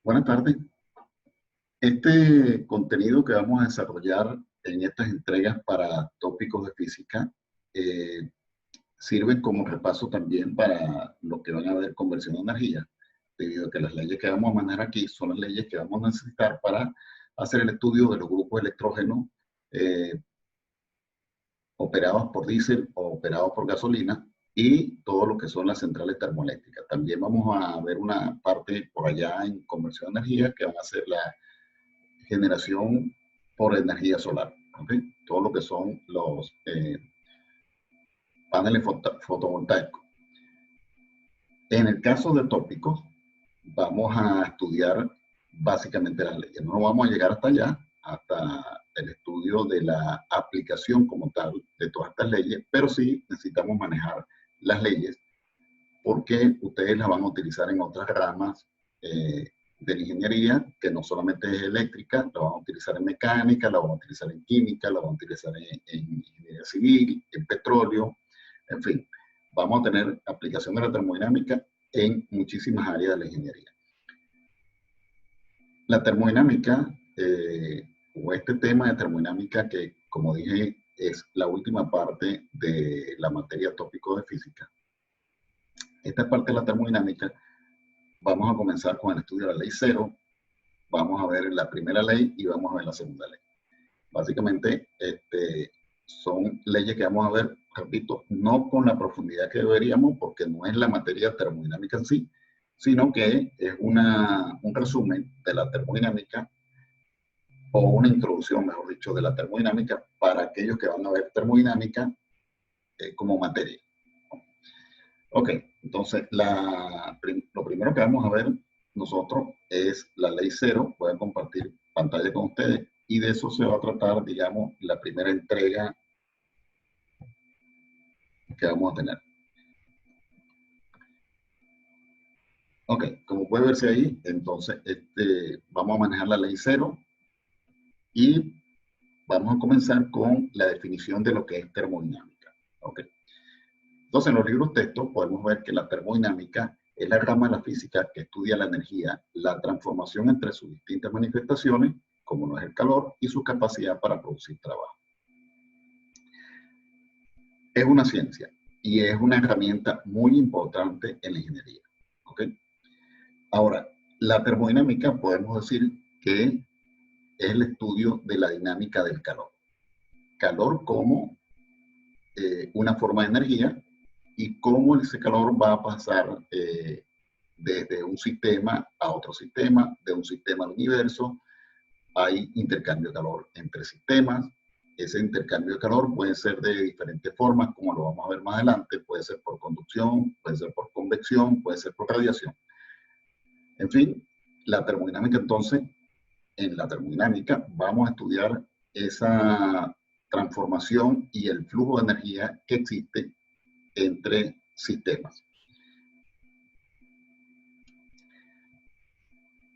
Buenas tardes. Este contenido que vamos a desarrollar en estas entregas para tópicos de física eh, sirve como repaso también para lo que van a ver conversión de energía, debido a que las leyes que vamos a manejar aquí son las leyes que vamos a necesitar para hacer el estudio de los grupos electrógenos eh, operados por diésel o operados por gasolina y todo lo que son las centrales termoeléctricas. También vamos a ver una parte por allá en conversión de energía que van a ser la generación por energía solar. ¿Okay? Todo lo que son los paneles fotovoltaicos. En el caso de tópicos, vamos a estudiar básicamente las leyes. No vamos a llegar hasta allá, hasta el estudio de la aplicación como tal de todas estas leyes, pero sí necesitamos manejar las leyes porque ustedes las van a utilizar en otras ramas de la ingeniería, que no solamente es eléctrica, la van a utilizar en mecánica, la van a utilizar en química, la van a utilizar en ingeniería civil, en petróleo, en fin. Vamos a tener aplicación de la termodinámica en muchísimas áreas de la ingeniería. La termodinámica, o este tema de termodinámica que, como dije, es la última parte de la materia tópico de física. Esta parte de la termodinámica, vamos a comenzar con el estudio de la ley cero, vamos a ver la primera ley y vamos a ver la segunda ley. Básicamente, son leyes que vamos a ver, repito, no con la profundidad que deberíamos, porque no es la materia termodinámica en sí, sino que es un resumen de la termodinámica, o una introducción, mejor dicho, de la termodinámica para aquellos que van a ver termodinámica como materia. Ok, entonces lo primero que vamos a ver nosotros es la ley cero. Voy a compartir pantalla con ustedes y de eso se va a tratar, digamos, la primera entrega que vamos a tener. Ok, como puede verse ahí, entonces vamos a manejar la ley cero y vamos a comenzar con la definición de lo que es termodinámica. Ok. Entonces, en los libros textos podemos ver que la termodinámica es la rama de la física que estudia la energía, la transformación entre sus distintas manifestaciones, como no es el calor, y su capacidad para producir trabajo. Es una ciencia y es una herramienta muy importante en la ingeniería. ¿Okay? Ahora, la termodinámica podemos decir que es el estudio de la dinámica del calor. Calor como una forma de energía y cómo ese calor va a pasar desde un sistema a otro sistema, de un sistema al universo. Hay intercambio de calor entre sistemas. Ese intercambio de calor puede ser de diferentes formas, como lo vamos a ver más adelante. Puede ser por conducción, puede ser por convección, puede ser por radiación. En fin, la termodinámica entonces, en la termodinámica vamos a estudiar esa transformación y el flujo de energía que existe entre sistemas.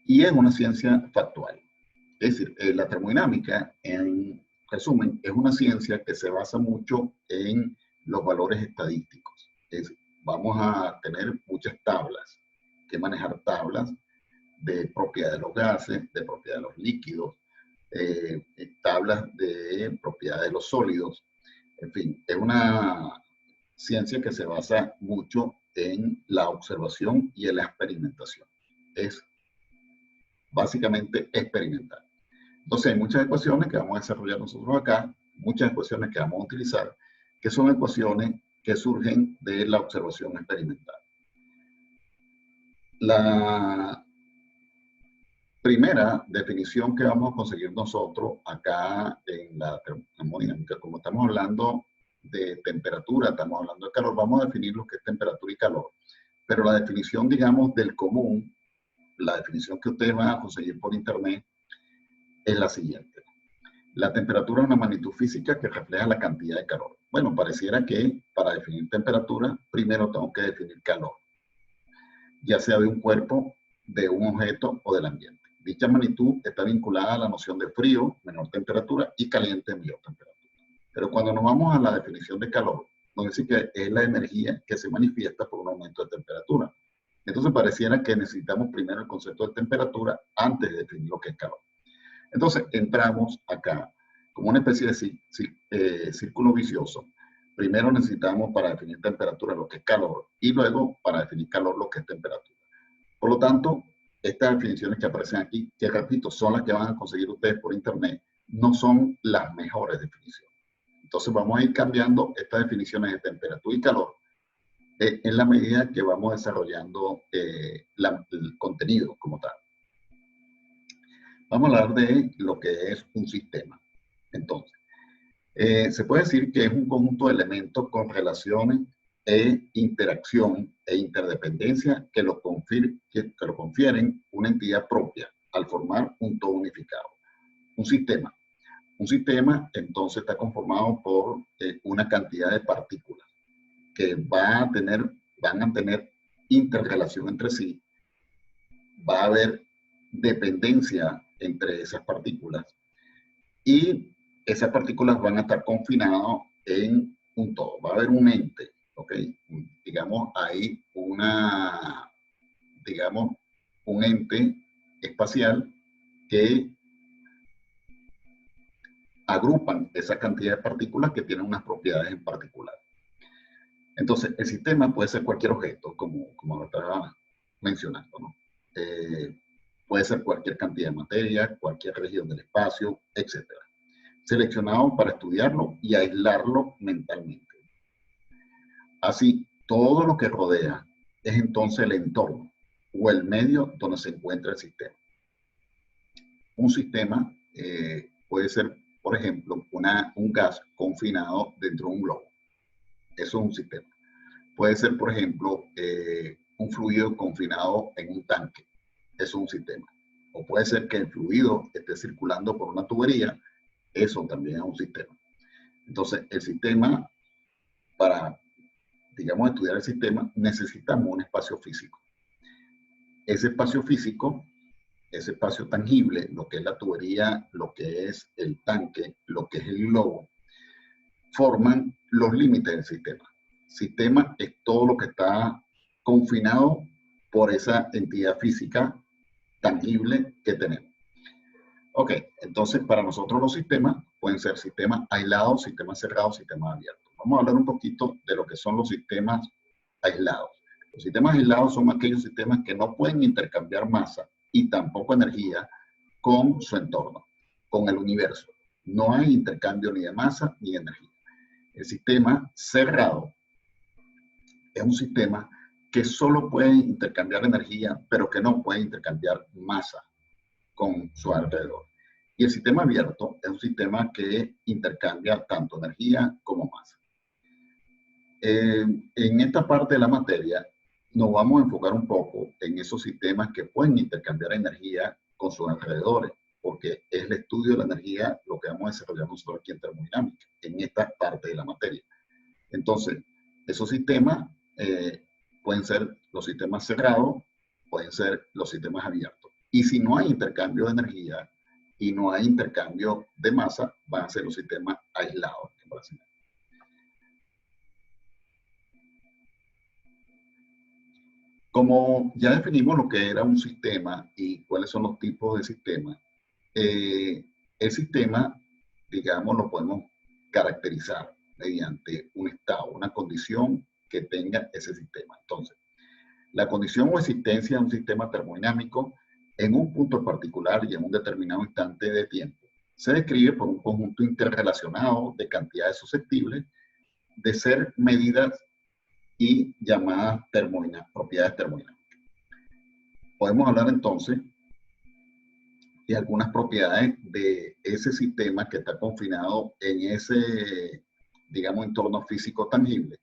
Y es una ciencia factual. Es decir, la termodinámica, en resumen, es una ciencia que se basa mucho en los valores estadísticos. Vamos a tener muchas tablas, que manejar tablas de propiedad de los gases, de propiedad de los líquidos, tablas de propiedad de los sólidos. En fin, es una ciencia que se basa mucho en la observación y en la experimentación. Es básicamente experimental. Entonces hay muchas ecuaciones que vamos a desarrollar nosotros acá, muchas ecuaciones que vamos a utilizar, que son ecuaciones que surgen de la observación experimental. La primera definición que vamos a conseguir nosotros acá en la termodinámica, como estamos hablando de temperatura, estamos hablando de calor, vamos a definir lo que es temperatura y calor. Pero la definición, digamos, del común, la definición que ustedes van a conseguir por internet, es la siguiente. La temperatura es una magnitud física que refleja la cantidad de calor. Bueno, pareciera que para definir temperatura, primero tengo que definir calor, ya sea de un cuerpo, de un objeto o del ambiente. Dicha magnitud está vinculada a la noción de frío, menor temperatura, y caliente, mayor temperatura. Pero cuando nos vamos a la definición de calor, nos dice que es la energía que se manifiesta por un aumento de temperatura. Entonces pareciera que necesitamos primero el concepto de temperatura antes de definir lo que es calor. Entonces entramos acá como una especie de círculo vicioso. Primero necesitamos para definir temperatura lo que es calor y luego para definir calor lo que es temperatura. Por lo tanto, estas definiciones que aparecen aquí, que repito, son las que van a conseguir ustedes por internet, no son las mejores definiciones. Entonces vamos a ir cambiando estas definiciones de temperatura y calor en la medida que vamos desarrollando el contenido como tal. Vamos a hablar de lo que es un sistema. Entonces, se puede decir que es un conjunto de elementos con relaciones interacción e interdependencia que lo confieren una entidad propia al formar un todo unificado. Un sistema. Un sistema entonces está conformado por una cantidad de partículas que van a tener interrelación entre sí. Va a haber dependencia entre esas partículas y esas partículas van a estar confinadas en un todo. Va a haber un ente, ¿ok? Digamos, hay un ente espacial que agrupan esa cantidad de partículas que tienen unas propiedades en particular. Entonces, el sistema puede ser cualquier objeto, como lo estaba mencionando, ¿no? Puede ser cualquier cantidad de materia, cualquier región del espacio, etc. Seleccionado para estudiarlo y aislarlo mentalmente. Así, todo lo que rodea es entonces el entorno o el medio donde se encuentra el sistema. Un sistema puede ser, por ejemplo, un gas confinado dentro de un globo. Eso es un sistema. Puede ser, por ejemplo, un fluido confinado en un tanque. Eso es un sistema. O puede ser que el fluido esté circulando por una tubería. Eso también es un sistema. Entonces, el sistema, para, digamos, estudiar el sistema, necesitamos un espacio físico. Ese espacio físico, ese espacio tangible, lo que es la tubería, lo que es el tanque, lo que es el globo, forman los límites del sistema. Sistema es todo lo que está confinado por esa entidad física tangible que tenemos. Ok, entonces para nosotros los sistemas pueden ser sistemas aislados, sistemas cerrados, sistemas abiertos. Vamos a hablar un poquito de lo que son los sistemas aislados. Los sistemas aislados son aquellos sistemas que no pueden intercambiar masa y tampoco energía con su entorno, con el universo. No hay intercambio ni de masa ni de energía. El sistema cerrado es un sistema que solo puede intercambiar energía, pero que no puede intercambiar masa con su alrededor. Y el sistema abierto es un sistema que intercambia tanto energía como masa. En esta parte de la materia nos vamos a enfocar un poco en esos sistemas que pueden intercambiar energía con sus alrededores, porque es el estudio de la energía lo que vamos a desarrollar nosotros aquí en termodinámica, en esta parte de la materia. Entonces, esos sistemas pueden ser los sistemas cerrados, pueden ser los sistemas abiertos. Y si no hay intercambio de energía y no hay intercambio de masa, van a ser los sistemas aislados. Como ya definimos lo que era un sistema y cuáles son los tipos de sistemas, el sistema, digamos, lo podemos caracterizar mediante un estado, una condición que tenga ese sistema. Entonces, la condición o existencia de un sistema termodinámico en un punto particular y en un determinado instante de tiempo se describe por un conjunto interrelacionado de cantidades susceptibles de ser medidas y llamadas propiedades termodinámicas. Podemos hablar entonces de algunas propiedades de ese sistema que está confinado en ese, digamos, entorno físico tangible.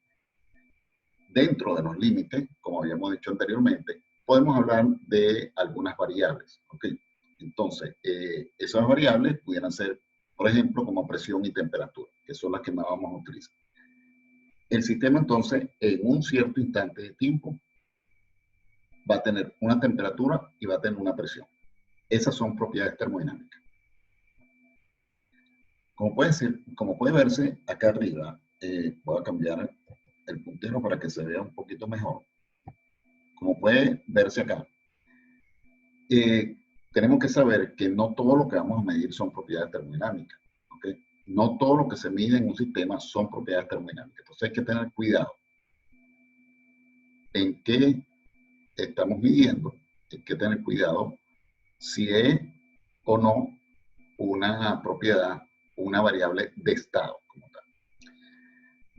Dentro de los límites, como habíamos dicho anteriormente, podemos hablar de algunas variables. ¿Okay? Entonces, esas variables pudieran ser, por ejemplo, como presión y temperatura, que son las que más vamos a utilizar. El sistema, entonces, en un cierto instante de tiempo, va a tener una temperatura y va a tener una presión. Esas son propiedades termodinámicas. Como puede verse acá arriba, voy a cambiar el puntero para que se vea un poquito mejor. como puede verse acá, tenemos que saber que no todo lo que vamos a medir son propiedades termodinámicas. ¿Okay? No todo lo que se mide en un sistema son propiedades termodinámicas. Entonces hay que tener cuidado en qué estamos midiendo. Hay que tener cuidado si es o no una propiedad, una variable de estado como tal.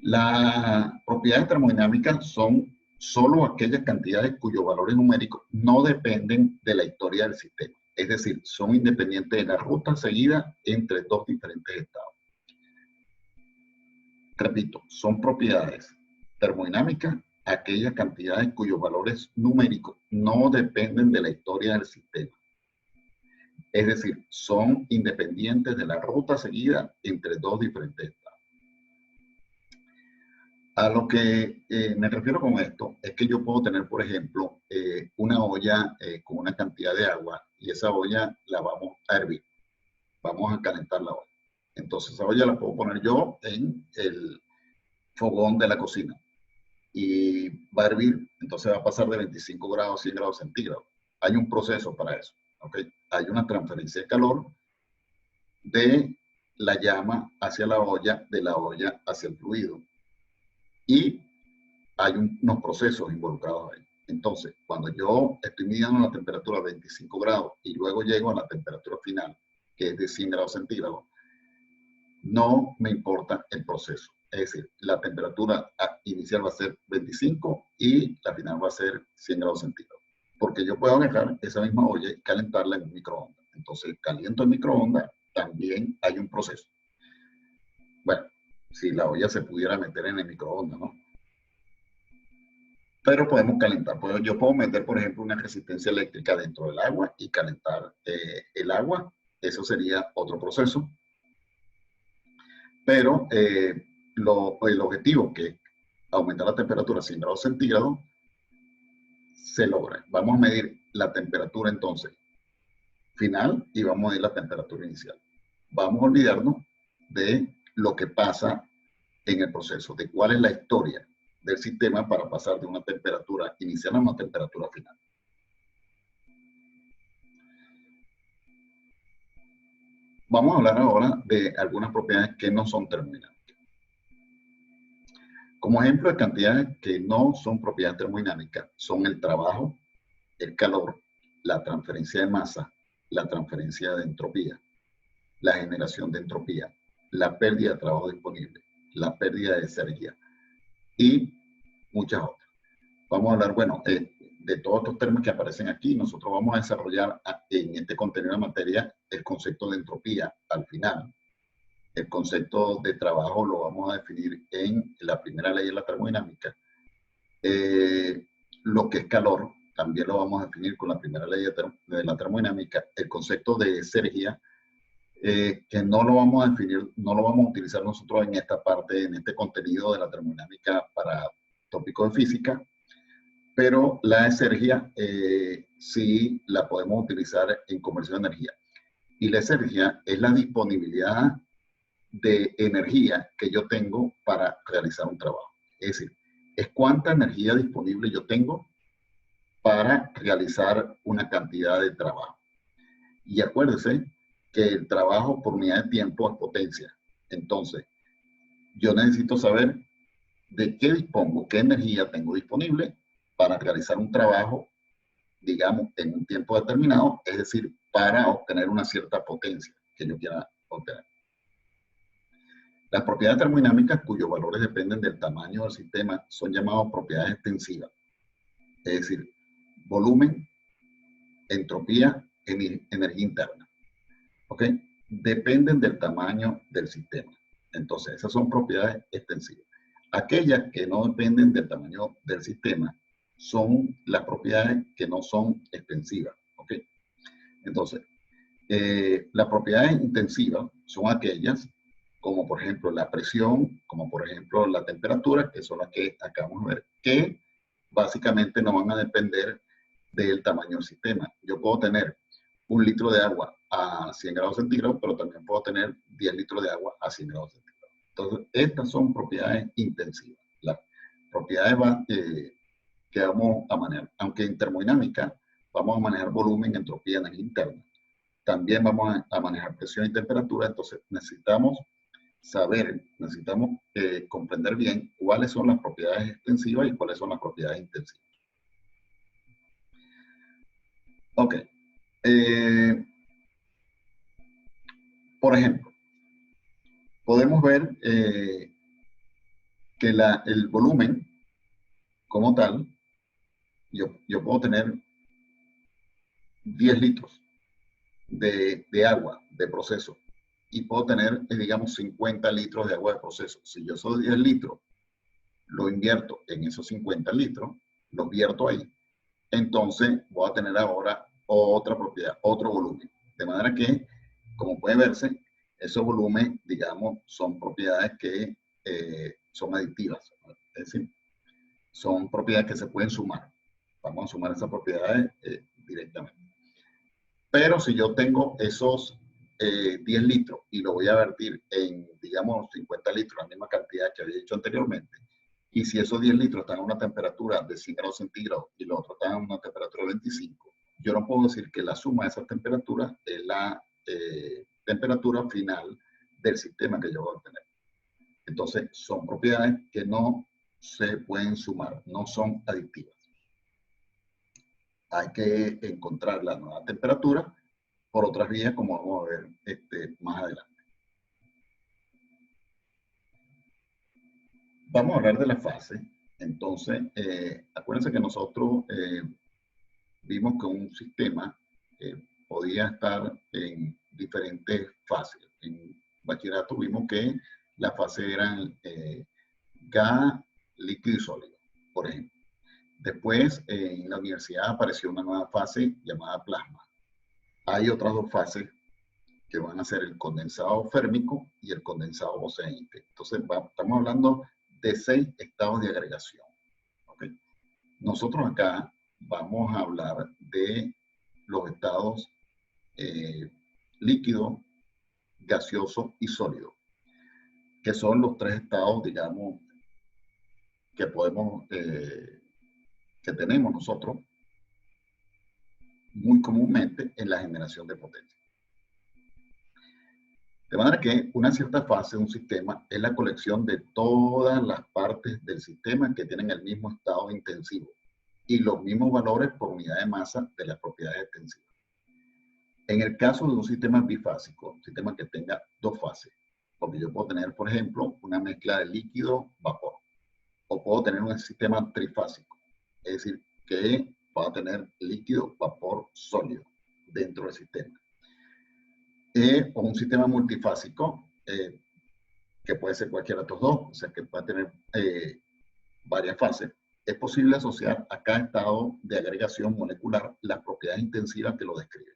Las propiedades termodinámicas son solo aquellas cantidades cuyos valores numéricos no dependen de la historia del sistema. Es decir, son independientes de la ruta seguida entre dos diferentes estados. Repito, son propiedades termodinámicas aquellas cantidades cuyos valores numéricos no dependen de la historia del sistema. Es decir, son independientes de la ruta seguida entre dos diferentes estados. A lo que me refiero con esto es que yo puedo tener, por ejemplo, una olla con una cantidad de agua y esa olla la vamos a hervir. Vamos a calentar la olla. Entonces esa olla la puedo poner yo en el fogón de la cocina y va a hervir, entonces va a pasar de 25 grados a 100 grados centígrados. Hay un proceso para eso. ¿Okay? Hay una transferencia de calor de la llama hacia la olla, de la olla hacia el fluido. Y hay unos procesos involucrados ahí. Entonces, cuando yo estoy midiendo la temperatura a 25 grados y luego llego a la temperatura final, que es de 100 grados centígrados, no me importa el proceso. Es decir, la temperatura inicial va a ser 25 y la final va a ser 100 grados centígrados. Porque yo puedo dejar esa misma olla y calentarla en un microondas. Entonces, caliento el microondas, también hay un proceso. Bueno, si la olla se pudiera meter en el microondas, ¿no? Pero podemos calentar. Yo puedo meter, por ejemplo, una resistencia eléctrica dentro del agua y calentar el agua. Eso sería otro proceso. Pero el objetivo, que es aumentar la temperatura a 100 grados centígrados, se logra. Vamos a medir la temperatura entonces final y vamos a medir la temperatura inicial. Vamos a olvidarnos de lo que pasa en el proceso, de cuál es la historia del sistema para pasar de una temperatura inicial a una temperatura final. Vamos a hablar ahora de algunas propiedades que no son termodinámicas. Como ejemplo de cantidades que no son propiedades termodinámicas, son el trabajo, el calor, la transferencia de masa, la transferencia de entropía, la generación de entropía, la pérdida de trabajo disponible, la pérdida de energía y muchas otras. Vamos a hablar, bueno, de todos estos términos que aparecen aquí. Nosotros vamos a desarrollar en este contenido de materia el concepto de entropía al final. El concepto de trabajo lo vamos a definir en la primera ley de la termodinámica. Lo que es calor también lo vamos a definir con la primera ley de la termodinámica. El concepto de energía, que no lo vamos a definir, no lo vamos a utilizar nosotros en esta parte, en este contenido de la termodinámica para tópicos de física, pero la energía sí la podemos utilizar en conversión de energía. Y la energía es la disponibilidad de energía que yo tengo para realizar un trabajo. Es decir, es cuánta energía disponible yo tengo para realizar una cantidad de trabajo. Y acuérdense que el trabajo por unidad de tiempo es potencia. Entonces, yo necesito saber de qué dispongo, qué energía tengo disponible para realizar un trabajo, digamos, en un tiempo determinado, es decir, para obtener una cierta potencia que yo quiera obtener. Las propiedades termodinámicas cuyos valores dependen del tamaño del sistema son llamadas propiedades extensivas, es decir, volumen, entropía, energía interna. ¿Ok? Dependen del tamaño del sistema. Entonces, esas son propiedades extensivas. Aquellas que no dependen del tamaño del sistema son las propiedades que no son extensivas. ¿Ok? Entonces, las propiedades intensivas son aquellas como por ejemplo la presión, como por ejemplo la temperatura, que son las que acabamos de ver, que básicamente no van a depender del tamaño del sistema. Yo puedo tener 1 litro de agua a 100 grados centígrados, pero también puedo tener 10 litros de agua a 100 grados centígrados. Entonces, estas son propiedades intensivas. Las propiedades que vamos a manejar. Aunque en termodinámica vamos a manejar volumen, entropía, energía interna. También vamos a manejar presión y temperatura, entonces necesitamos saber, necesitamos comprender bien cuáles son las propiedades extensivas y cuáles son las propiedades intensivas. Ok. Por ejemplo, podemos ver que el volumen como tal, yo puedo tener 10 litros de agua de proceso y puedo tener, digamos, 50 litros de agua de proceso. Si yo soy 10 litros, lo invierto en esos 50 litros, los vierto ahí, entonces voy a tener ahora otra propiedad, otro volumen. De manera que, como puede verse, esos volúmenes, digamos, son propiedades que son adictivas. Es decir, son propiedades que se pueden sumar. Vamos a sumar esas propiedades directamente. Pero si yo tengo esos 10 litros y lo voy a vertir en, digamos, 50 litros, la misma cantidad que había dicho anteriormente, y si esos 10 litros están a una temperatura de 100 grados centígrados y los otros están a una temperatura de 25, yo no puedo decir que la suma de esas temperaturas es la temperatura final del sistema que yo voy a obtener. Entonces, son propiedades que no se pueden sumar, no son adictivas. Hay que encontrar la nueva temperatura por otras vías, como vamos a ver más adelante. Vamos a hablar de la fase. Entonces, acuérdense que nosotros vimos que un sistema podía estar en diferentes fases. En bachillerato vimos que la fase eran gas, líquido y sólido, por ejemplo. Después, en la universidad apareció una nueva fase llamada plasma. Hay otras dos fases que van a ser el condensado férmico y el condensado bosenique. Entonces, estamos hablando de 6 estados de agregación. ¿Okay? Nosotros acá vamos a hablar de los estados líquido, gaseoso y sólido, que son los 3 estados, digamos, que podemos, que tenemos nosotros muy comúnmente en la generación de potencia. De manera que una cierta fase de un sistema es la colección de todas las partes del sistema que tienen el mismo estado intensivo y los mismos valores por unidad de masa de las propiedades extensivas. En el caso de un sistema bifásico, un sistema que tenga 2 fases, porque yo puedo tener, por ejemplo, una mezcla de líquido-vapor, o puedo tener un sistema trifásico, es decir, que pueda tener líquido, vapor, sólido dentro del sistema. O un sistema multifásico, que puede ser cualquiera de estos dos, o sea, que puede tener varias fases. Es posible asociar a cada estado de agregación molecular las propiedades intensivas que lo describen.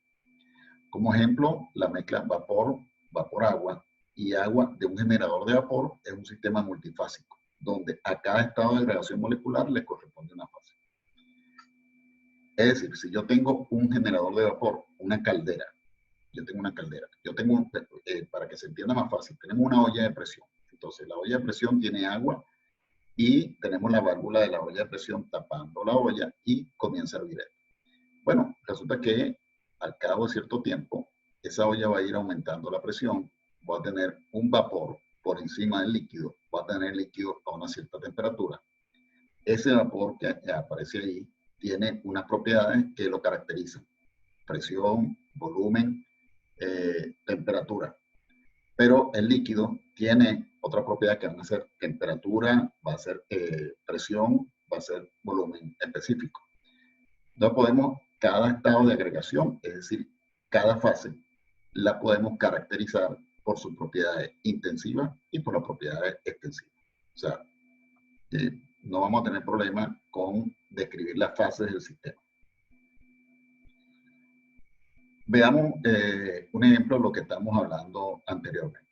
Como ejemplo, la mezcla vapor, vapor-agua y agua de un generador de vapor es un sistema multifásico, donde a cada estado de agregación molecular le corresponde una fase. Es decir, si yo tengo un generador de vapor, una caldera, yo tengo una caldera, yo tengo, para que se entienda más fácil, tenemos una olla de presión. Entonces, la olla de presión tiene agua y tenemos la válvula de la olla de presión tapando la olla y comienza a hervir. Bueno, resulta que al cabo de cierto tiempo, esa olla va a ir aumentando la presión, va a tener un vapor por encima del líquido, va a tener líquido a una cierta temperatura. Ese vapor que aparece ahí tiene unas propiedades que lo caracterizan: presión, volumen, temperatura. Pero el líquido tiene otra propiedad que van a ser temperatura, va a ser presión, va a ser volumen específico. Entonces podemos, cada estado de agregación, es decir, cada fase, la podemos caracterizar por sus propiedades intensivas y por las propiedades extensivas. O sea, no vamos a tener problema con describir las fases del sistema. Veamos un ejemplo de lo que estamos hablando anteriormente.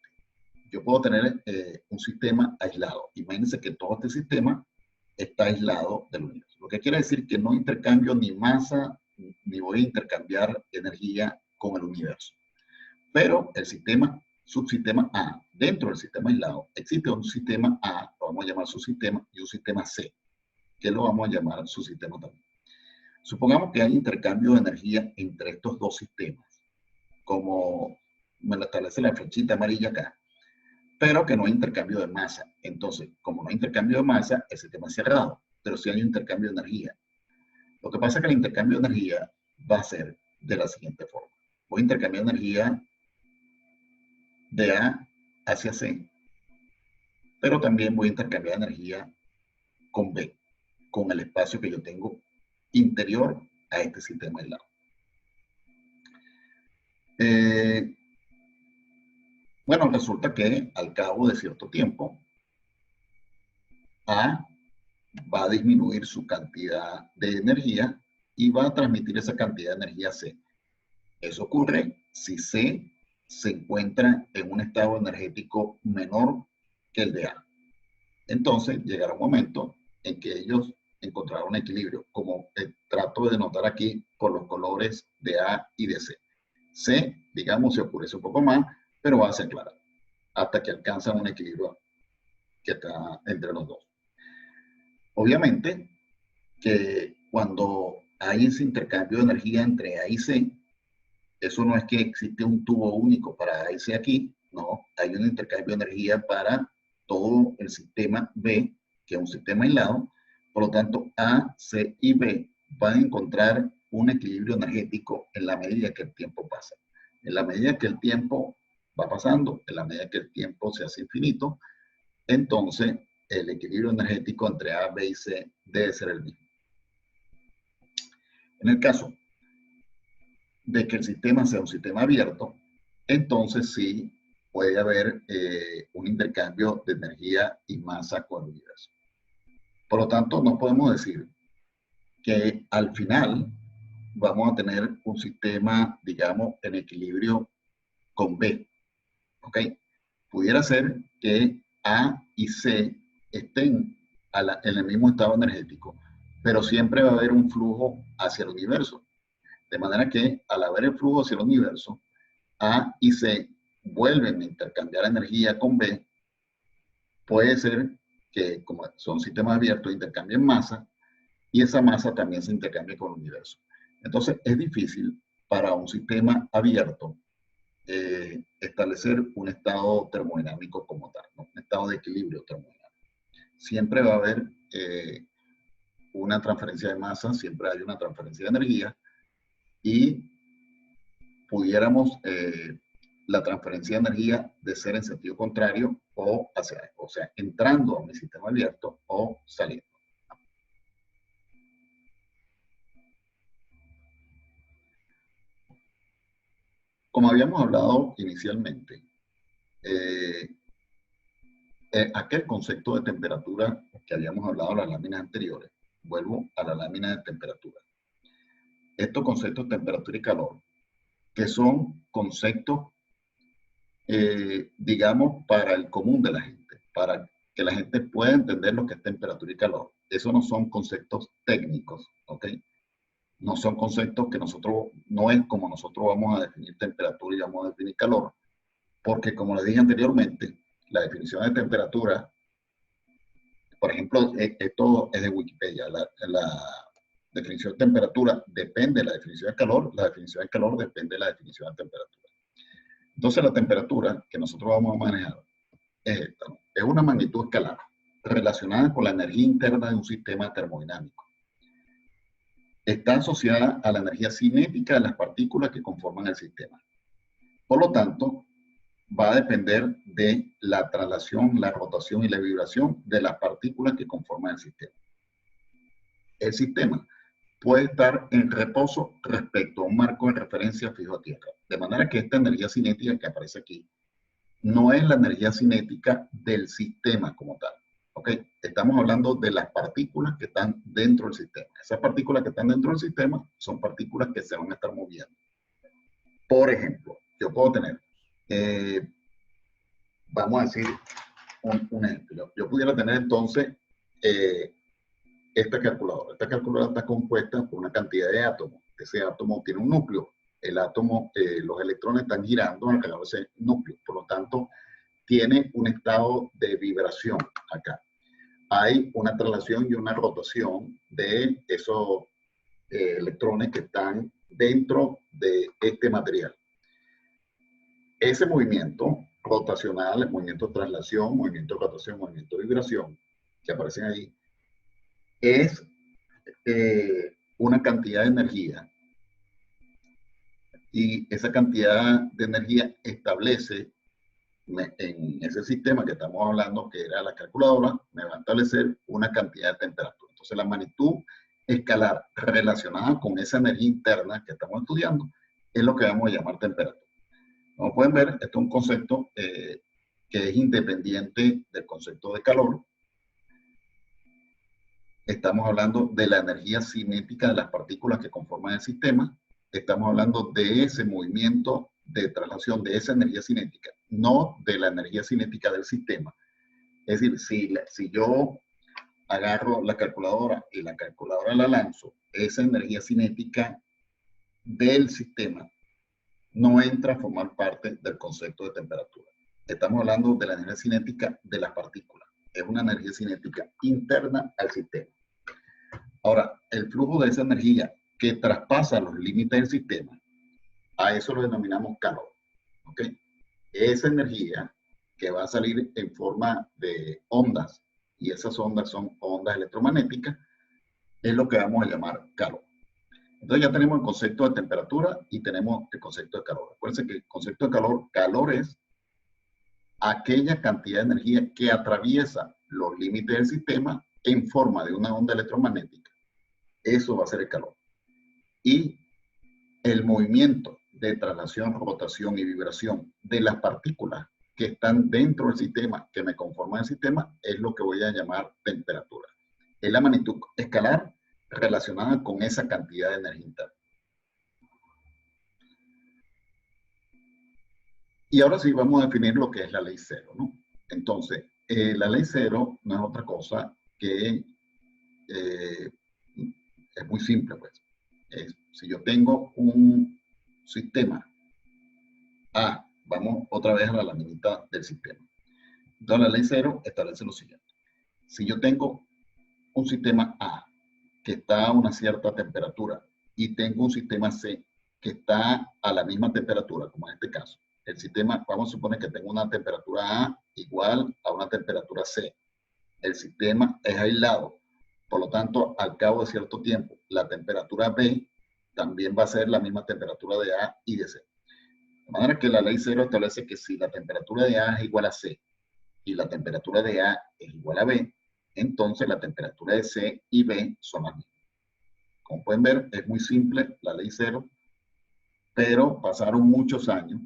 Yo puedo tener un sistema aislado. Imagínense que todo este sistema está aislado del universo. Lo que quiere decir que no intercambio ni masa, ni voy a intercambiar energía con el universo. Pero el sistema, subsistema A, dentro del sistema aislado, existe un sistema A, lo vamos a llamar subsistema, y un sistema C, que lo vamos a llamar su sistema también. Supongamos que hay intercambio de energía entre estos dos sistemas, como me lo establece la flechita amarilla acá, pero que no hay intercambio de masa. Entonces, como no hay intercambio de masa, el sistema es cerrado, pero sí hay un intercambio de energía. Lo que pasa es que el intercambio de energía va a ser de la siguiente forma. Voy a intercambiar energía de A hacia C, pero también voy a intercambiar energía con B, con el espacio que yo tengo interior a este sistema aislado. Bueno, resulta que al cabo de cierto tiempo, A va a disminuir su cantidad de energía y va a transmitir esa cantidad de energía a C. Eso ocurre si C se encuentra en un estado energético menor que el de A. Entonces llegará un momento en que ellos encontrarán un equilibrio, como trato de denotar aquí por los colores de A y de C. C, digamos, se oscurece un poco más, pero va a ser clara, hasta que alcanzan un equilibrio que está entre los dos. Obviamente que cuando hay ese intercambio de energía entre A y C, eso no es que existe un tubo único para A y C aquí, no, hay un intercambio de energía para todo el sistema B, que es un sistema aislado. Por lo tanto, A, C y B van a encontrar un equilibrio energético en la medida que el tiempo pasa. En la medida que el tiempo va pasando, en la medida que el tiempo se hace infinito, entonces el equilibrio energético entre A, B y C debe ser el mismo. En el caso de que el sistema sea un sistema abierto, entonces sí puede haber un intercambio de energía y masa con el universo. Por lo tanto, no podemos decir que al final vamos a tener un sistema, digamos, en equilibrio con B. ¿Ok? Pudiera ser que A y C estén en el mismo estado energético, pero siempre va a haber un flujo hacia el universo. De manera que al haber el flujo hacia el universo, A y C vuelven a intercambiar energía con B. Puede ser que, como son sistemas abiertos, intercambien masa y esa masa también se intercambie con el universo. Entonces, es difícil para un sistema abierto establecer un estado termodinámico como tal, ¿no? Un estado de equilibrio termodinámico. Siempre va a haber una transferencia de masa, siempre hay una transferencia de energía y pudiéramos la transferencia de energía de ser en sentido contrario o sea, entrando a mi sistema abierto o saliendo. Como habíamos hablado inicialmente, aquel concepto de temperatura que habíamos hablado en las láminas anteriores, vuelvo a la lámina de temperatura. Estos conceptos de temperatura y calor, que son conceptos, digamos, para el común de la gente, para que la gente pueda entender lo que es temperatura y calor. Eso no son conceptos técnicos, ¿ok? No son conceptos que nosotros, no es como nosotros vamos a definir temperatura y vamos a definir calor, porque como les dije anteriormente, la definición de temperatura, por ejemplo, esto es de Wikipedia, la definición de temperatura depende de la definición de calor, la definición de calor depende de la definición de temperatura. Entonces la temperatura que nosotros vamos a manejar es esta, ¿no? Es una magnitud escalar relacionada con la energía interna de un sistema termodinámico. Está asociada a la energía cinética de las partículas que conforman el sistema. Por lo tanto, va a depender de la traslación, la rotación y la vibración de las partículas que conforman el sistema. El sistema puede estar en reposo respecto a un marco de referencia fijo a tierra. De manera que esta energía cinética que aparece aquí no es la energía cinética del sistema como tal. ¿Ok? Estamos hablando de las partículas que están dentro del sistema. Esas partículas que están dentro del sistema son partículas que se van a estar moviendo. Por ejemplo, yo puedo tener, vamos a decir un ejemplo. Yo pudiera tener entonces esta calculadora. Esta calculadora está compuesta por una cantidad de átomos. Ese átomo tiene un núcleo. El átomo, los electrones están girando alrededor de ese núcleo. Por lo tanto, tiene un estado de vibración acá. hay una traslación y una rotación de esos electrones que están dentro de este material. Ese movimiento rotacional, el movimiento de traslación, movimiento de rotación, movimiento de vibración, que aparecen ahí, es una cantidad de energía. Y esa cantidad de energía establece en ese sistema que estamos hablando, que era la calculadora, me va a establecer una cantidad de temperatura. Entonces, la magnitud escalar relacionada con esa energía interna que estamos estudiando es lo que vamos a llamar temperatura. Como pueden ver, esto es un concepto que es independiente del concepto de calor. Estamos hablando de la energía cinética de las partículas que conforman el sistema. Estamos hablando de ese movimiento de traslación de esa energía cinética, no de la energía cinética del sistema. Es decir, si yo agarro la calculadora y la calculadora la lanzo, esa energía cinética del sistema no entra a formar parte del concepto de temperatura. Estamos hablando de la energía cinética de las partículas. Es una energía cinética interna al sistema. Ahora, el flujo de esa energía que traspasa los límites del sistema, a eso lo denominamos calor. ¿Ok? Esa energía que va a salir en forma de ondas, y esas ondas son ondas electromagnéticas, es lo que vamos a llamar calor. Entonces ya tenemos el concepto de temperatura y tenemos el concepto de calor. Acuérdense que el concepto de calor es aquella cantidad de energía que atraviesa los límites del sistema en forma de una onda electromagnética. Eso va a ser el calor. Y el movimiento de traslación, rotación y vibración de las partículas que están dentro del sistema, que me conforman el sistema, es lo que voy a llamar temperatura. Es la magnitud escalar relacionada con esa cantidad de energía interna. Y ahora sí vamos a definir lo que es la ley cero, ¿no? Entonces, la ley cero no es otra cosa que es muy simple, pues. Si yo tengo un sistema A, vamos otra vez a la laminita del sistema. Entonces, la ley cero establece lo siguiente. Si yo tengo un sistema A que está a una cierta temperatura y tengo un sistema C que está a la misma temperatura, como en este caso, el sistema, vamos a suponer que tengo una temperatura A igual a una temperatura C. El sistema es aislado. Por lo tanto, al cabo de cierto tiempo, la temperatura B también va a ser la misma temperatura de A y de C. De manera que la ley cero establece que si la temperatura de A es igual a C y la temperatura de A es igual a B, entonces la temperatura de C y B son las mismas. Como pueden ver, es muy simple la ley cero, pero pasaron muchos años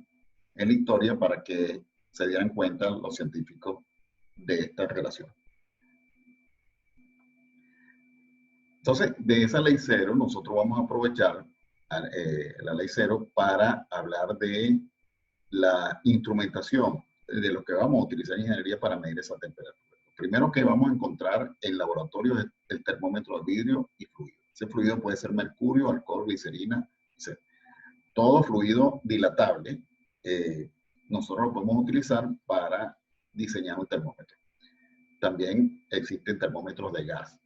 en la historia para que se dieran cuenta los científicos de esta relación. Entonces, de esa ley cero, nosotros vamos a aprovechar la ley cero para hablar de la instrumentación de lo que vamos a utilizar en ingeniería para medir esa temperatura. Lo primero que vamos a encontrar en laboratorio es el termómetro de vidrio y fluido. Ese fluido puede ser mercurio, alcohol, glicerina, etc. Todo fluido dilatable, nosotros lo podemos utilizar para diseñar un termómetro. También existen termómetros de gas.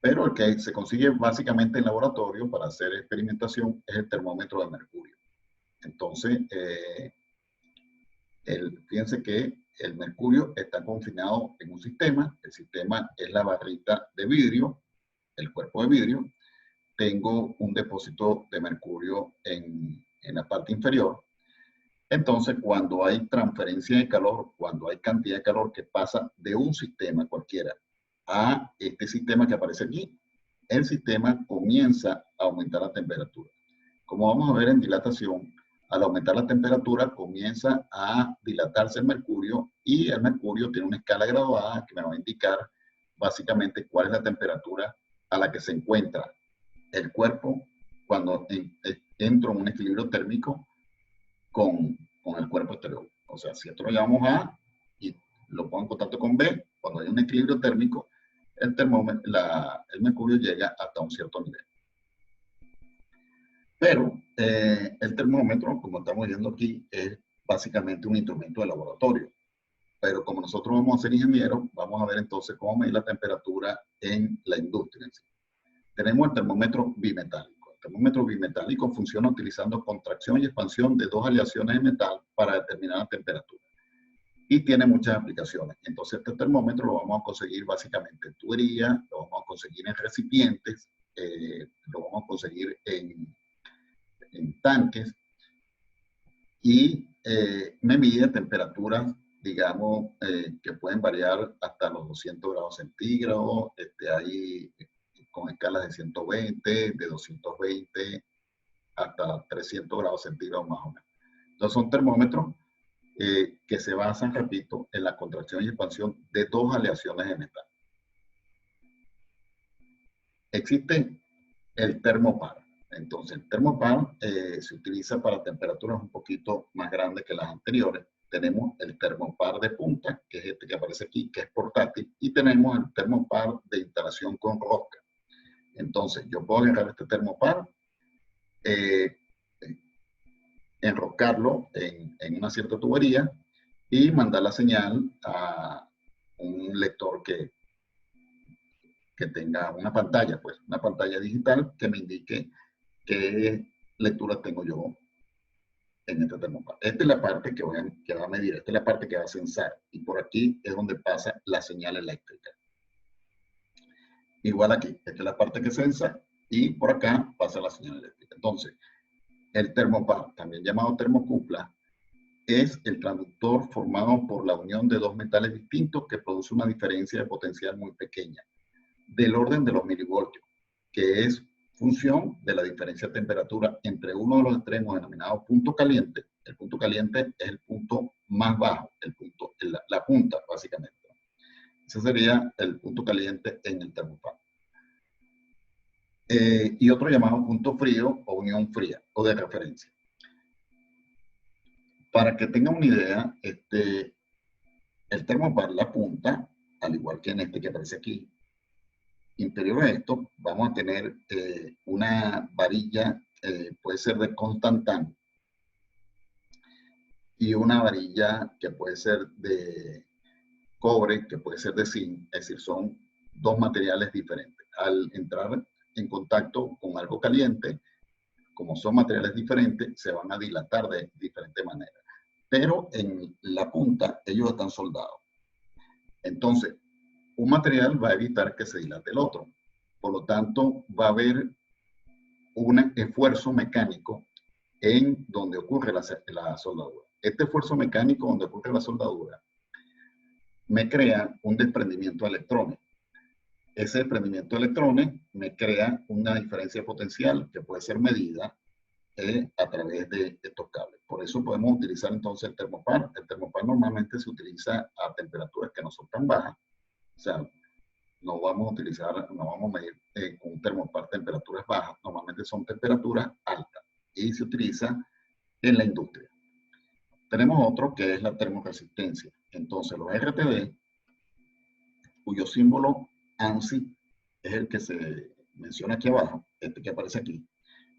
Pero el que se consigue básicamente en laboratorio para hacer experimentación es el termómetro de mercurio. Entonces, fíjense que el mercurio está confinado en un sistema. El sistema es la barrita de vidrio, el cuerpo de vidrio. Tengo un depósito de mercurio en la parte inferior. Entonces, cuando hay transferencia de calor, cuando hay cantidad de calor que pasa de un sistema cualquiera a este sistema que aparece aquí, el sistema comienza a aumentar la temperatura. Como vamos a ver en dilatación, al aumentar la temperatura comienza a dilatarse el mercurio y el mercurio tiene una escala graduada que me va a indicar básicamente cuál es la temperatura a la que se encuentra el cuerpo cuando entro en un equilibrio térmico con el cuerpo exterior. O sea, si esto lo llamamos A y lo pongo en contacto con B, cuando hay un equilibrio térmico, el mercurio llega hasta un cierto nivel. Pero el termómetro, como estamos viendo aquí, es básicamente un instrumento de laboratorio. pero como nosotros vamos a ser ingenieros, vamos a ver entonces cómo medir la temperatura en la industria. Tenemos el termómetro bimetálico. El termómetro bimetálico funciona utilizando contracción y expansión de dos aleaciones de metal para determinar la temperatura. Y tiene muchas aplicaciones. Entonces, este termómetro lo vamos a conseguir básicamente en tubería, lo vamos a conseguir en recipientes, lo vamos a conseguir en tanques, y me mide temperaturas, digamos, que pueden variar hasta los 200 grados centígrados. Hay con escalas de 120, de 220 hasta 300 grados centígrados más o menos. Entonces son termómetros que se basan, repito, en la contracción y expansión de dos aleaciones de metal. Existe el termopar. Entonces, el termopar se utiliza para temperaturas un poquito más grandes que las anteriores. Tenemos el termopar de punta, que es este que aparece aquí, que es portátil, y tenemos el termopar de instalación con rosca. Entonces, yo puedo agarrar este termopar, enroscarlo en una cierta tubería y mandar la señal a un lector que tenga una pantalla, pues una pantalla digital que me indique qué lectura tengo yo en este termopar. Esta es la parte que va a medir, esta es la parte que va a censar, y por aquí es donde pasa la señal eléctrica. Igual aquí, esta es la parte que censa y por acá pasa la señal eléctrica. Entonces, el termopar, también llamado termocupla, es el transductor formado por la unión de dos metales distintos que produce una diferencia de potencial muy pequeña, del orden de los milivoltios, que es función de la diferencia de temperatura entre uno de los extremos denominado punto caliente. El punto caliente es el punto más bajo, la punta básicamente. Ese sería el punto caliente en el termopar. Y otro llamado punto frío o unión fría o de referencia. Para que tengan una idea, el termopar, la punta, al igual que en este que aparece aquí, interior a esto, vamos a tener una varilla, puede ser de constantán, y una varilla que puede ser de cobre, que puede ser de zinc, es decir, son dos materiales diferentes. Al entrar en contacto con algo caliente, como son materiales diferentes, se van a dilatar de diferente manera. Pero en la punta, ellos están soldados. Entonces, un material va a evitar que se dilate el otro. Por lo tanto, va a haber un esfuerzo mecánico en donde ocurre la soldadura. Este esfuerzo mecánico donde ocurre la soldadura me crea un desprendimiento de electrones. Ese desprendimiento de electrones me crea una diferencia potencial que puede ser medida a través de estos cables. Por eso podemos utilizar entonces el termopar. El termopar normalmente se utiliza a temperaturas que no son tan bajas. O sea, no vamos a medir con un termopar temperaturas bajas. Normalmente son temperaturas altas y se utiliza en la industria. Tenemos otro que es la termoresistencia. Entonces los RTD, cuyo símbolo ANSI es el que se menciona aquí abajo, este que aparece aquí,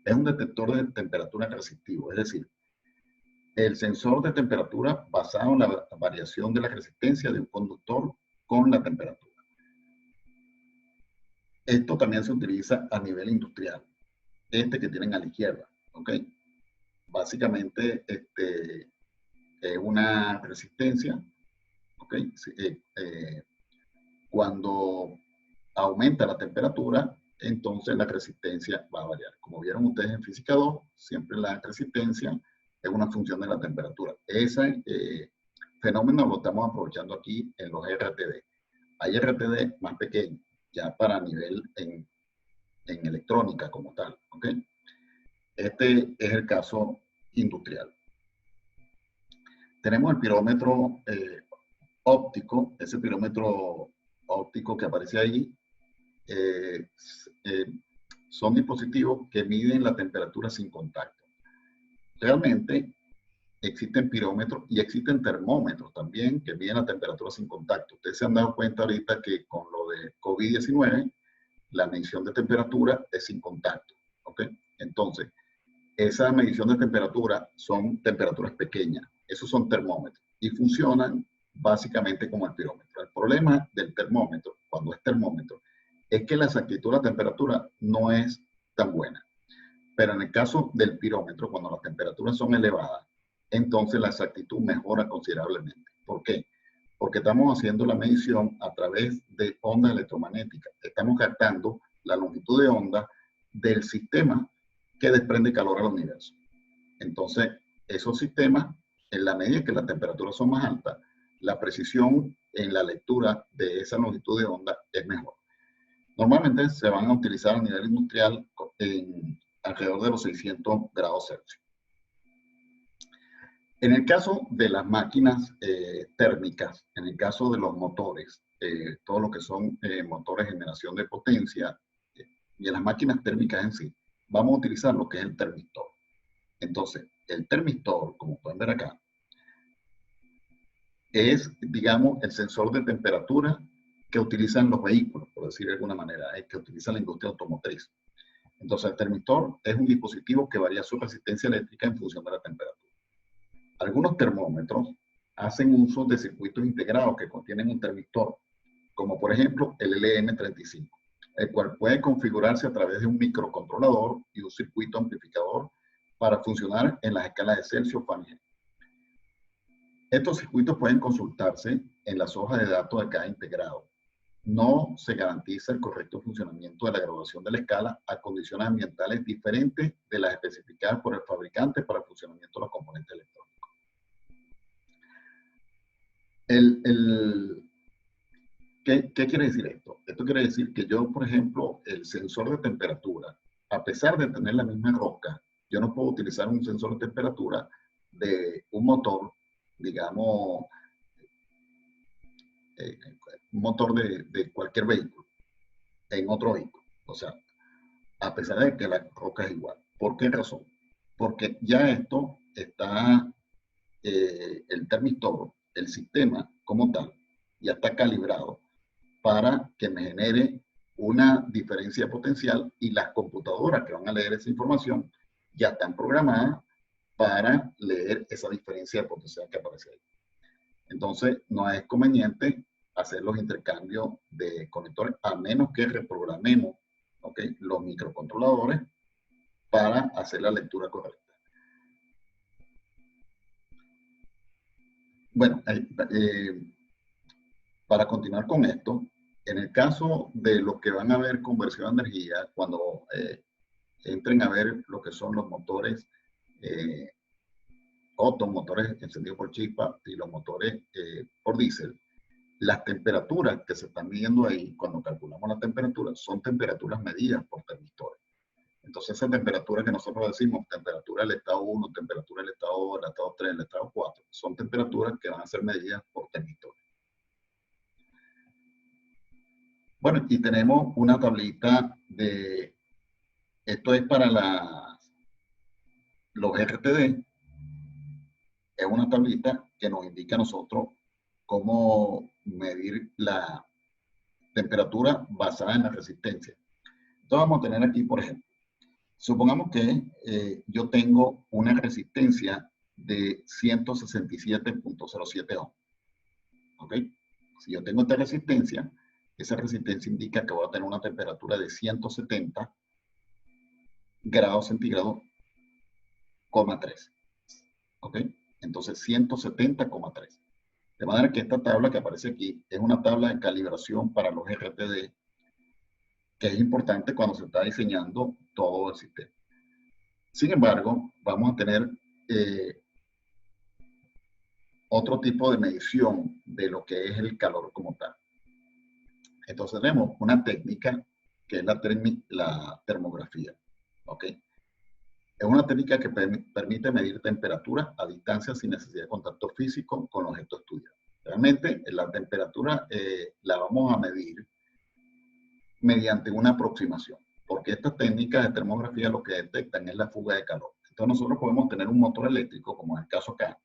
es un detector de temperatura resistivo, es decir, el sensor de temperatura basado en la variación de la resistencia de un conductor con la temperatura. Esto también se utiliza a nivel industrial, este que tienen a la izquierda, ¿ok? Básicamente, es una resistencia, ¿ok? Cuando aumenta la temperatura, entonces la resistencia va a variar. Como vieron ustedes en física 2, siempre la resistencia es una función de la temperatura. Ese fenómeno lo estamos aprovechando aquí en los RTD. Hay RTD más pequeños, ya para nivel en electrónica como tal, ¿ok? Este es el caso industrial. Tenemos el pirómetro óptico, ese pirómetro óptico que aparece ahí, son dispositivos que miden la temperatura sin contacto. Realmente existen pirómetros y existen termómetros también que miden la temperatura sin contacto. Ustedes se han dado cuenta ahorita que con lo de COVID-19, la medición de temperatura es sin contacto, ¿ok? Entonces, esa medición de temperatura son temperaturas pequeñas. Esos son termómetros y funcionan básicamente como el pirómetro. El problema del termómetro, cuando es termómetro, es que la exactitud de la temperatura no es tan buena. Pero en el caso del pirómetro, cuando las temperaturas son elevadas, entonces la exactitud mejora considerablemente. ¿Por qué? Porque estamos haciendo la medición a través de ondas electromagnéticas. Estamos captando la longitud de onda del sistema que desprende calor al universo. Entonces, esos sistemas, en la medida que las temperaturas son más altas, la precisión en la lectura de esa longitud de onda es mejor. Normalmente se van a utilizar a nivel industrial en alrededor de los 600 grados Celsius. En el caso de las máquinas térmicas, en el caso de los motores, todo lo que son motores de generación de potencia y en las máquinas térmicas en sí, vamos a utilizar lo que es el termistor. Entonces, el termistor, como pueden ver acá, es, digamos, el sensor de temperatura que utilizan los vehículos, por decir de alguna manera, que utiliza la industria automotriz. Entonces, el termistor es un dispositivo que varía su resistencia eléctrica en función de la temperatura. Algunos termómetros hacen uso de circuitos integrados que contienen un termistor, como por ejemplo el LM35, el cual puede configurarse a través de un microcontrolador y un circuito amplificador para funcionar en las escalas de Celsius o Fahrenheit. Estos circuitos pueden consultarse en las hojas de datos de cada integrado. No se garantiza el correcto funcionamiento de la graduación de la escala a condiciones ambientales diferentes de las especificadas por el fabricante para el funcionamiento de los componentes electrónicos. ¿Qué quiere decir esto? Esto quiere decir que yo, por ejemplo, el sensor de temperatura, a pesar de tener la misma rosca, yo no puedo utilizar un sensor de temperatura de un motor, digamos, un motor de cualquier vehículo, en otro vehículo. O sea, a pesar de que la rosca es igual. ¿Por qué razón? Porque ya esto está, el termistor, el sistema como tal, ya está calibrado para que me genere una diferencia potencial y las computadoras que van a leer esa información ya están programadas para leer esa diferencia de potencial que aparece ahí. Entonces, no es conveniente hacer los intercambios de conectores a menos que reprogramemos, ¿okay?, los microcontroladores para hacer la lectura correcta. Bueno, para continuar con esto, en el caso de los que van a ver conversión de energía, cuando entren a ver lo que son los motores Otto, motores encendidos por chispa y los motores por diésel, las temperaturas que se están midiendo ahí, cuando calculamos la temperatura, son temperaturas medidas por termistores. Entonces, esa temperatura que nosotros decimos, temperatura del estado 1, temperatura del estado 2, del estado 3, del estado 4, son temperaturas que van a ser medidas por termistores. Bueno, y tenemos una tablita de, esto es para los RTD, es una tablita que nos indica a nosotros cómo medir la temperatura basada en la resistencia. Entonces vamos a tener aquí, por ejemplo, supongamos que yo tengo una resistencia de 167.07 ohms. ¿Ok? Si yo tengo esta resistencia, esa resistencia indica que voy a tener una temperatura de 170 grados centígrados, 3. ¿Ok? Entonces 170,3. De manera que esta tabla que aparece aquí es una tabla de calibración para los RTD, que es importante cuando se está diseñando todo el sistema. Sin embargo, vamos a tener otro tipo de medición de lo que es el calor como tal. Entonces tenemos una técnica que es la termografía. ¿Ok? Es una técnica que permite medir temperatura a distancia sin necesidad de contacto físico con los objetos estudiados. Realmente la temperatura la vamos a medir mediante una aproximación, porque estas técnicas de termografía lo que detectan es la fuga de calor. Entonces nosotros podemos tener un motor eléctrico, como es el caso acá,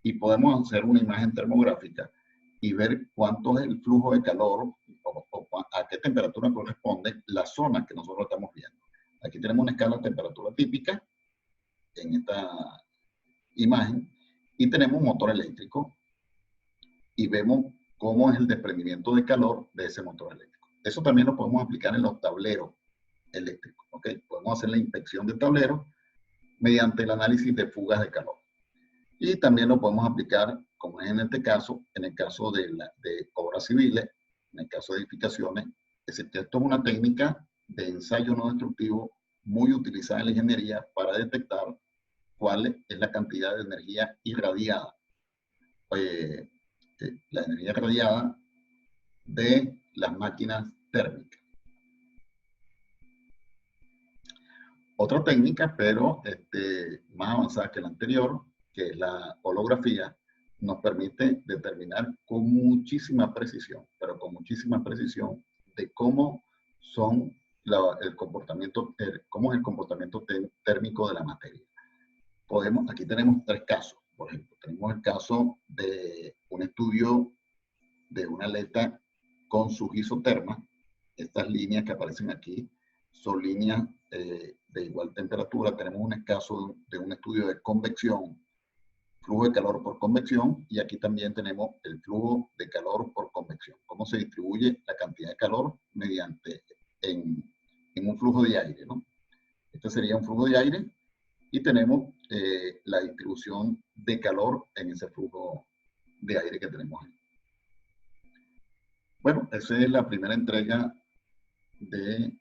y podemos hacer una imagen termográfica y ver cuánto es el flujo de calor o a qué temperatura corresponde la zona que nosotros estamos viendo. Aquí tenemos una escala de temperatura típica en esta imagen y tenemos un motor eléctrico y vemos cómo es el desprendimiento de calor de ese motor eléctrico. Eso también lo podemos aplicar en los tableros eléctricos, ¿ok? Podemos hacer la inspección de tableros mediante el análisis de fugas de calor. Y también lo podemos aplicar, como es en este caso, en el caso de obras civiles, en el caso de edificaciones. Es decir, que esto es una técnica de ensayo no destructivo muy utilizada en la ingeniería para detectar cuál es la cantidad de energía irradiada. La energía irradiada de las máquinas térmicas. Otra técnica, pero más avanzada que la anterior, que es la holografía, nos permite determinar con muchísima precisión, pero con muchísima precisión, de cómo son cómo es el comportamiento térmico de la materia. Aquí tenemos tres casos. Por ejemplo, tenemos el caso de un estudio de una aleta con sus isotermas. Estas líneas que aparecen aquí son líneas de igual temperatura. Tenemos un caso de un estudio de convección, flujo de calor por convección, y aquí también tenemos el flujo de calor por convección. Cómo se distribuye la cantidad de calor mediante en un flujo de aire, ¿no? Este sería un flujo de aire y tenemos la distribución de calor en ese flujo de aire que tenemos ahí. Bueno, esa es la primera entrega de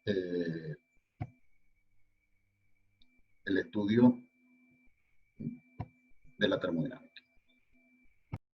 el estudio de la termodinámica.